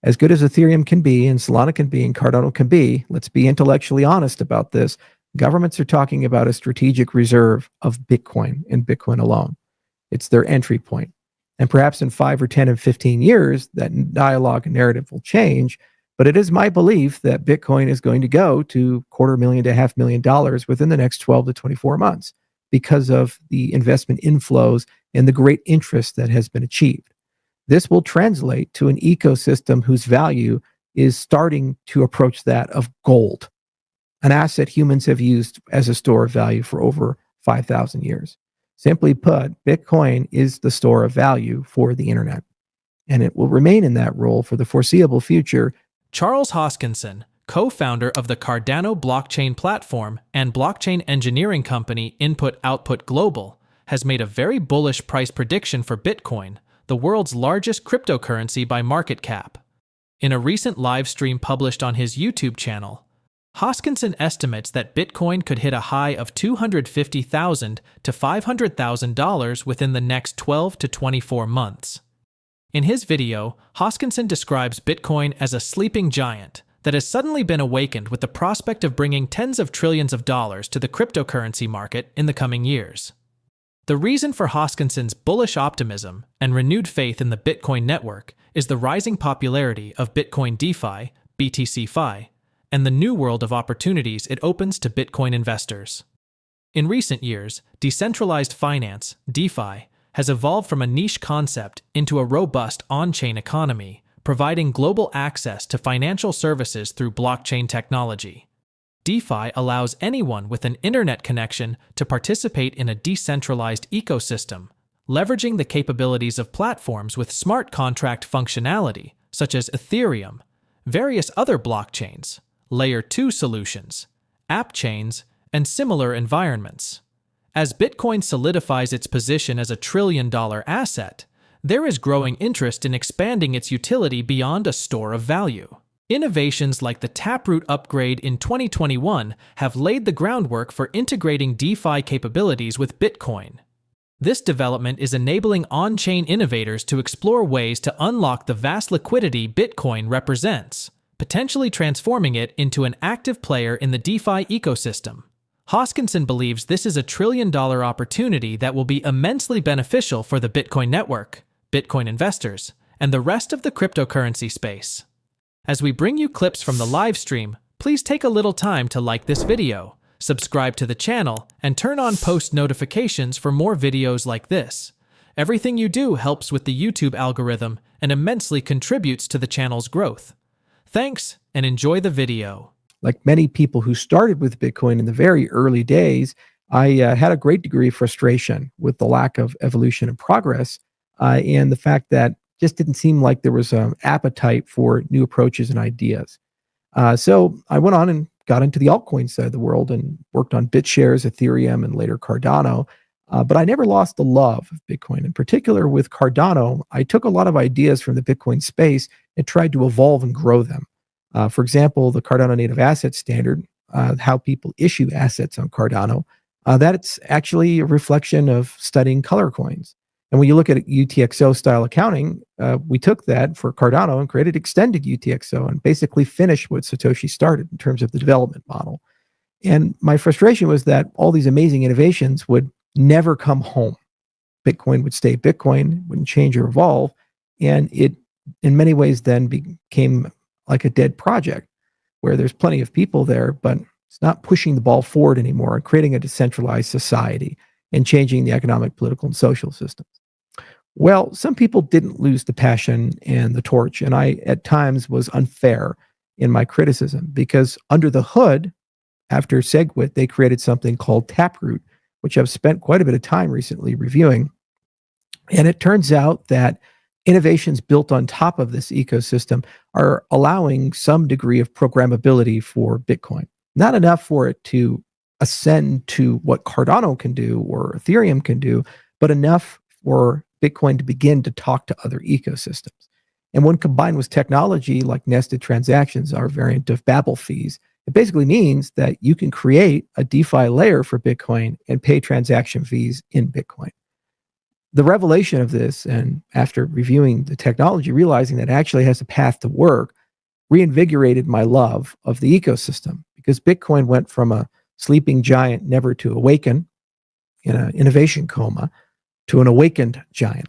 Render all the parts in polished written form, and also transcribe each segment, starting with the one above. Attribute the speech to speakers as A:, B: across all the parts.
A: As good as Ethereum can be, and Solana can be, and Cardano can be, let's be intellectually honest about this. Governments are talking about a strategic reserve of Bitcoin and Bitcoin alone. It's their entry point. And perhaps in 5 or 10 and 15 years, that dialogue and narrative will change. But it is my belief that Bitcoin is going to go to $250,000 to $500,000 within the next 12 to 24 months because of the investment inflows and the great interest that has been achieved. This will translate to an ecosystem whose value is starting to approach that of gold, an asset humans have used as a store of value for over 5,000 years. Simply put, Bitcoin is the store of value for the internet, and it will remain in that role for the foreseeable future.
B: Charles Hoskinson, co-founder of the Cardano blockchain platform and blockchain engineering company Input Output Global, has made a very bullish price prediction for Bitcoin, the world's largest cryptocurrency by market cap. In a recent live stream published on his YouTube channel, Hoskinson estimates that Bitcoin could hit a high of $250,000 to $500,000 within the next 12 to 24 months. In his video, Hoskinson describes Bitcoin as a sleeping giant that has suddenly been awakened with the prospect of bringing tens of trillions of dollars to the cryptocurrency market in the coming years. The reason for Hoskinson's bullish optimism and renewed faith in the Bitcoin network is the rising popularity of Bitcoin DeFi, BTC-Fi, and the new world of opportunities it opens to Bitcoin investors. In recent years, decentralized finance, DeFi, has evolved from a niche concept into a robust on-chain economy, providing global access to financial services through blockchain technology. DeFi allows anyone with an internet connection to participate in a decentralized ecosystem, leveraging the capabilities of platforms with smart contract functionality, such as Ethereum, various other blockchains, Layer 2 solutions, app chains, and similar environments. As Bitcoin solidifies its position as a trillion-dollar asset, there is growing interest in expanding its utility beyond a store of value. Innovations like the Taproot upgrade in 2021 have laid the groundwork for integrating DeFi capabilities with Bitcoin. This development is enabling on-chain innovators to explore ways to unlock the vast liquidity Bitcoin represents, potentially transforming it into an active player in the DeFi ecosystem. Hoskinson believes this is a trillion-dollar opportunity that will be immensely beneficial for the Bitcoin network, Bitcoin investors, and the rest of the cryptocurrency space. As we bring you clips from the live stream, please take a little time to like this video, subscribe to the channel, and turn on post notifications for more videos like this. Everything you do helps with the YouTube algorithm and immensely contributes to the channel's growth. Thanks, and enjoy the video.
A: Like many people who started with Bitcoin in the very early days, I had a great degree of frustration with the lack of evolution and progress, and the fact that just didn't seem like there was an appetite for new approaches and ideas. So I went on and got into the altcoin side of the world and worked on BitShares, Ethereum, and later Cardano. But I never lost the love of Bitcoin. In particular with Cardano, I took a lot of ideas from the Bitcoin space and tried to evolve and grow them. For example, the Cardano native asset standard, how people issue assets on Cardano, that's actually a reflection of studying color coins. And when you look at UTXO style accounting, we took that for Cardano and created extended UTXO and basically finished what Satoshi started in terms of the development model. And my frustration was that all these amazing innovations would never come home. Bitcoin would stay Bitcoin, wouldn't change or evolve. And it, in many ways, then became like a dead project where there's plenty of people there, but it's not pushing the ball forward anymore and creating a decentralized society and changing the economic, political, and social systems. Well, some people didn't lose the passion and the torch, and I, at times, was unfair in my criticism because under the hood, after SegWit, they created something called Taproot, which I've spent quite a bit of time recently reviewing. And it turns out that innovations built on top of this ecosystem are allowing some degree of programmability for Bitcoin. Not enough for it to ascend to what Cardano can do or Ethereum can do, but enough for Bitcoin to begin to talk to other ecosystems. And when combined with technology like nested transactions, our variant of Babel fees, it basically means that you can create a DeFi layer for Bitcoin and pay transaction fees in Bitcoin. The revelation of this, and after reviewing the technology, realizing that it actually has a path to work, reinvigorated my love of the ecosystem, because Bitcoin went from a sleeping giant never to awaken in an innovation coma to an awakened giant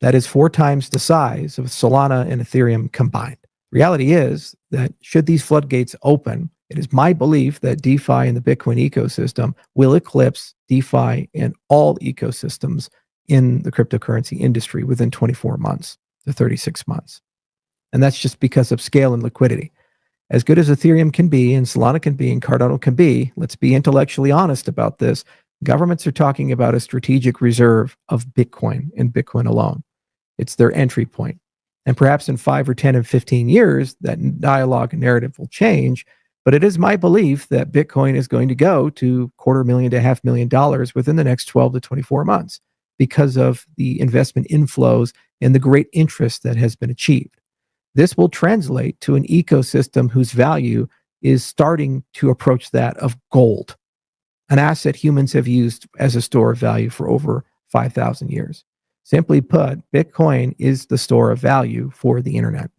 A: that is 4 times the size of Solana and Ethereum combined. Reality is that should these floodgates open, it is my belief that DeFi and the Bitcoin ecosystem will eclipse DeFi and all ecosystems in the cryptocurrency industry within 24 months to 36 months. And that's just because of scale and liquidity. As good as Ethereum can be, and Solana can be, and Cardano can be, let's be intellectually honest about this. Governments are talking about a strategic reserve of Bitcoin and Bitcoin alone. It's their entry point. And perhaps in 5 or 10 and 15 years, that dialogue and narrative will change. But it is my belief that Bitcoin is going to go to $250,000 to $500,000 within the next 12 to 24 months because of the investment inflows and the great interest that has been achieved. This will translate to an ecosystem whose value is starting to approach that of gold, an asset humans have used as a store of value for over 5,000 years. Simply put, Bitcoin is the store of value for the internet,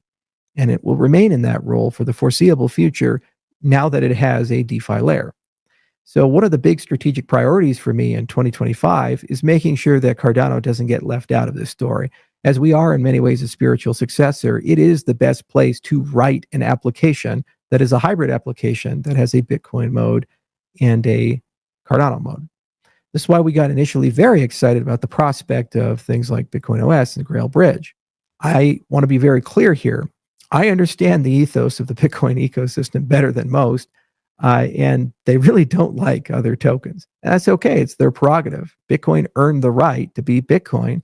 A: and it will remain in that role for the foreseeable future now that it has a DeFi layer. So one of the big strategic priorities for me in 2025 is making sure that Cardano doesn't get left out of this story. As we are in many ways a spiritual successor, it is the best place to write an application that is a hybrid application that has a Bitcoin mode and a Cardano mode. This is why we got initially very excited about the prospect of things like Bitcoin OS and Grail Bridge. I want to be very clear here. I understand the ethos of the Bitcoin ecosystem better than most, and they really don't like other tokens. And that's okay. It's their prerogative. Bitcoin earned the right to be Bitcoin.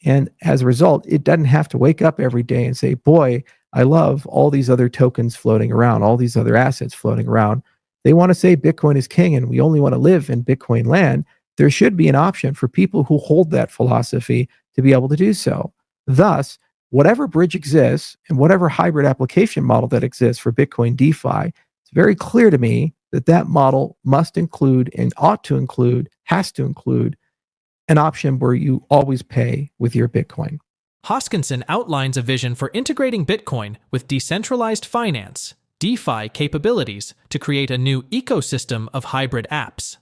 A: And as a result, it doesn't have to wake up every day and say, boy, I love all these other tokens floating around, all these other assets floating around. They want to say Bitcoin is king and we only want to live in Bitcoin land. There should be an option for people who hold that philosophy to be able to do so. Thus, whatever bridge exists and whatever hybrid application model that exists for Bitcoin DeFi, it's very clear to me that that model must include and ought to include, has to include an option where you always pay with your Bitcoin.
B: Hoskinson outlines a vision for integrating Bitcoin with decentralized finance, DeFi capabilities to create a new ecosystem of hybrid apps.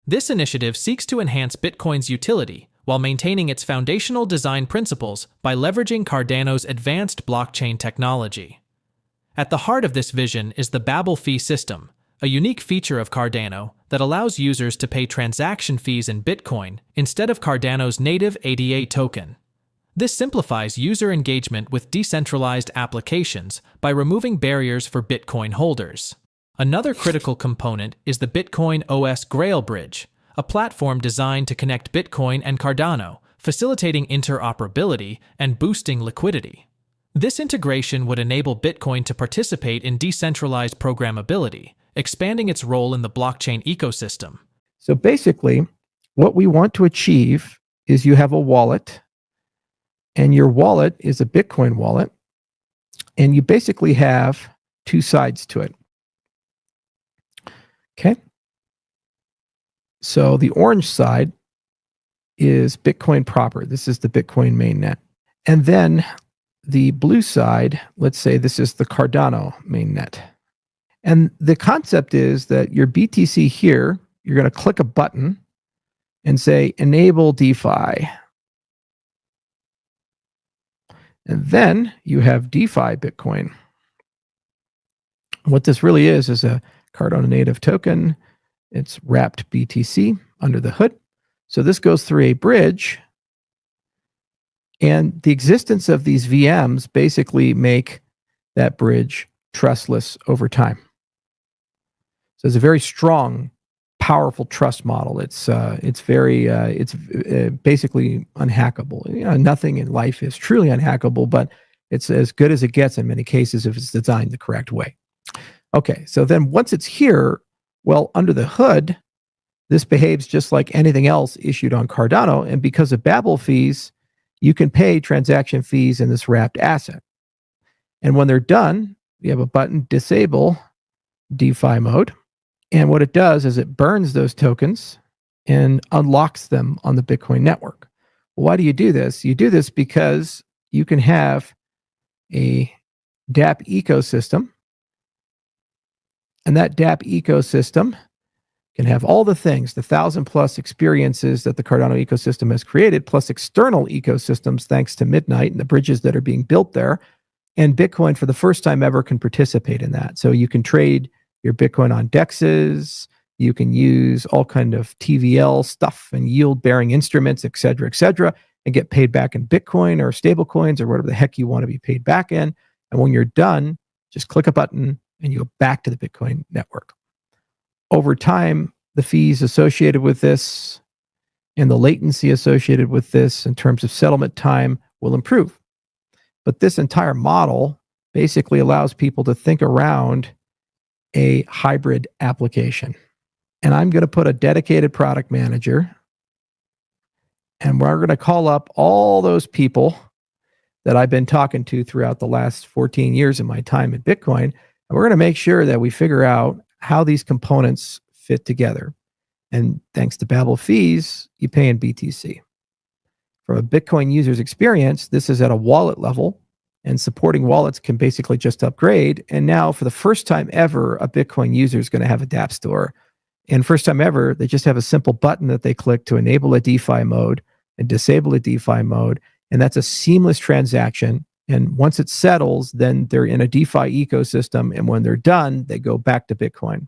B: This initiative seeks to enhance Bitcoin's utility while maintaining its foundational design principles by leveraging Cardano's advanced blockchain technology. At the heart of this vision is the Babel fee system, a unique feature of Cardano that allows users to pay transaction fees in Bitcoin instead of Cardano's native ADA token. This simplifies user engagement with decentralized applications by removing barriers for Bitcoin holders. Another critical component is the Bitcoin OS Grail Bridge, a platform designed to connect Bitcoin and Cardano, facilitating interoperability and boosting liquidity. This integration would enable Bitcoin to participate in decentralized programmability, expanding its role in the blockchain ecosystem.
A: So basically, what we want to achieve is you have a wallet, and your wallet is a Bitcoin wallet, and you basically have 2 sides to it. Okay? So the orange side is Bitcoin proper. This is the Bitcoin mainnet. And then the blue side, let's say this is the Cardano mainnet. And the concept is that your BTC here, you're going to click a button and say enable DeFi. And then you have DeFi Bitcoin. What this really is a Cardano native token. It's wrapped BTC under the hood. So this goes through a bridge. And the existence of these VMs basically make that bridge trustless over time. So it's a very strong, powerful trust model. It's basically unhackable. You know, nothing in life is truly unhackable, but it's as good as it gets in many cases if it's designed the correct way. Okay, so then once it's here, well, under the hood, this behaves just like anything else issued on Cardano, and because of Babel fees, you can pay transaction fees in this wrapped asset. And when they're done, you have a button, disable DeFi mode. And what it does is it burns those tokens and unlocks them on the Bitcoin network. Why do you do this? You do this because you can have a dApp ecosystem, and that dApp ecosystem can have all the things, the 1,000+ experiences that the Cardano ecosystem has created, plus external ecosystems thanks to Midnight and the bridges that are being built there. And Bitcoin, for the first time ever, can participate in that. So you can trade your Bitcoin on DEXs, you can use all kind of TVL stuff and yield-bearing instruments, et cetera, and get paid back in Bitcoin or stable coins or whatever the heck you want to be paid back in. And when you're done, just click a button and you go back to the Bitcoin network. Over time, the fees associated with this and the latency associated with this in terms of settlement time will improve. But this entire model basically allows people to think around a hybrid application. And I'm going to put a dedicated product manager, and we're going to call up all those people that I've been talking to throughout the last 14 years of my time at Bitcoin. And we're going to make sure that we figure out how these components fit together. And thanks to Babel fees, you pay in BTC. From a Bitcoin user's experience, this is at a wallet level, and supporting wallets can basically just upgrade. And now, for the first time ever, a Bitcoin user is going to have a dApp store. And first time ever, they just have a simple button that they click to enable a DeFi mode and disable a DeFi mode. And that's a seamless transaction. And once it settles, then they're in a DeFi ecosystem. And when they're done, they go back to Bitcoin.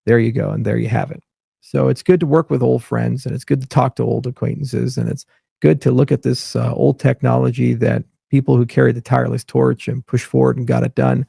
A: There you go. And there you have it. So it's good to work with old friends, and it's good to talk to old acquaintances. And it's good to look at this old technology that people who carried the tireless torch and pushed forward and got it done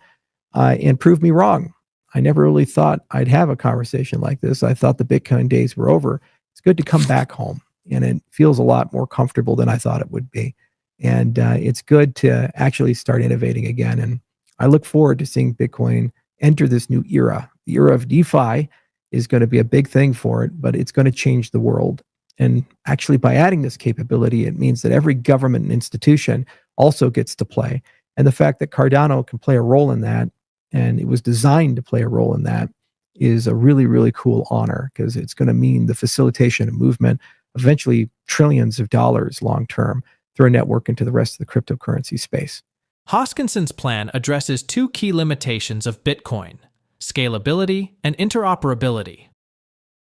A: and proved me wrong. I never really thought I'd have a conversation like this. I thought the Bitcoin days were over. It's good to come back home, and it feels a lot more comfortable than I thought it would be. And it's good to actually start innovating again. And I look forward to seeing Bitcoin enter this new era. The era of DeFi is going to be a big thing for it, but it's going to change the world. And actually, by adding this capability, it means that every government and institution also gets to play. And the fact that Cardano can play a role in that, and it was designed to play a role in that, is a really, really cool honor, because it's going to mean the facilitation of movement, eventually trillions of dollars long term, through a network into the rest of the cryptocurrency space.
B: Hoskinson's plan addresses two key limitations of Bitcoin: scalability and interoperability.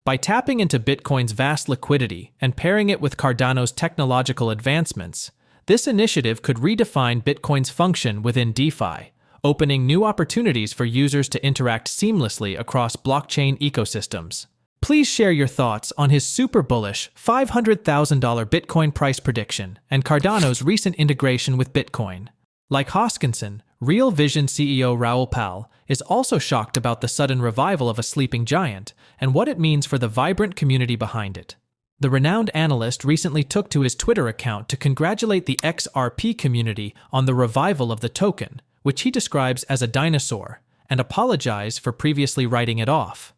B: By tapping into Bitcoin's vast liquidity and pairing it with Cardano's technological advancements, this initiative could redefine Bitcoin's function within DeFi, opening new opportunities for users to interact seamlessly across blockchain ecosystems. Please share your thoughts on his super bullish $500,000 Bitcoin price prediction and Cardano's recent integration with Bitcoin. Like Hoskinson, Real Vision CEO Raoul Pal is also shocked about the sudden revival of a sleeping giant and what it means for the vibrant community behind it. The renowned analyst recently took to his Twitter account to congratulate the XRP community on the revival of the token, which he describes as a dinosaur, and apologize for previously writing it off.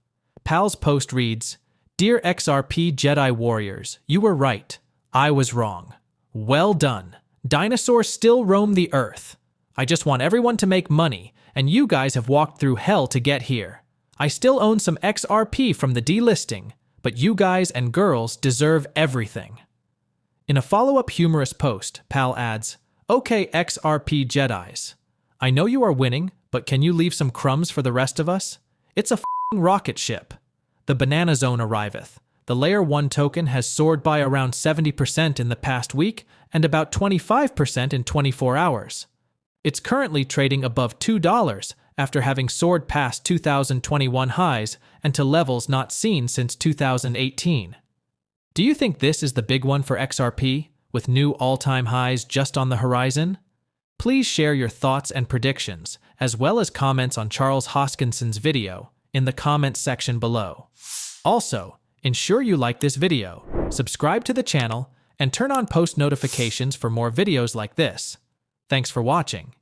B: Pal's post reads, "Dear XRP Jedi Warriors, you were right. I was wrong. Well done. Dinosaurs still roam the earth. I just want everyone to make money, and you guys have walked through hell to get here. I still own some XRP from the delisting, but you guys and girls deserve everything." In a follow-up humorous post, Pal adds, "Okay, XRP Jedis. I know you are winning, but can you leave some crumbs for the rest of us? It's a f***ing rocket ship. The banana zone arriveth. The Layer 1 token has soared by around 70% in the past week and about 25% in 24 hours. It's currently trading above $2 after having soared past 2021 highs and to levels not seen since 2018. Do you think this is the big one for XRP, with new all-time highs just on the horizon? Please share your thoughts and predictions, as well as comments on Charles Hoskinson's video, in the comments section below. Also, ensure you like this video, subscribe to the channel, and turn on post notifications for more videos like this. Thanks for watching.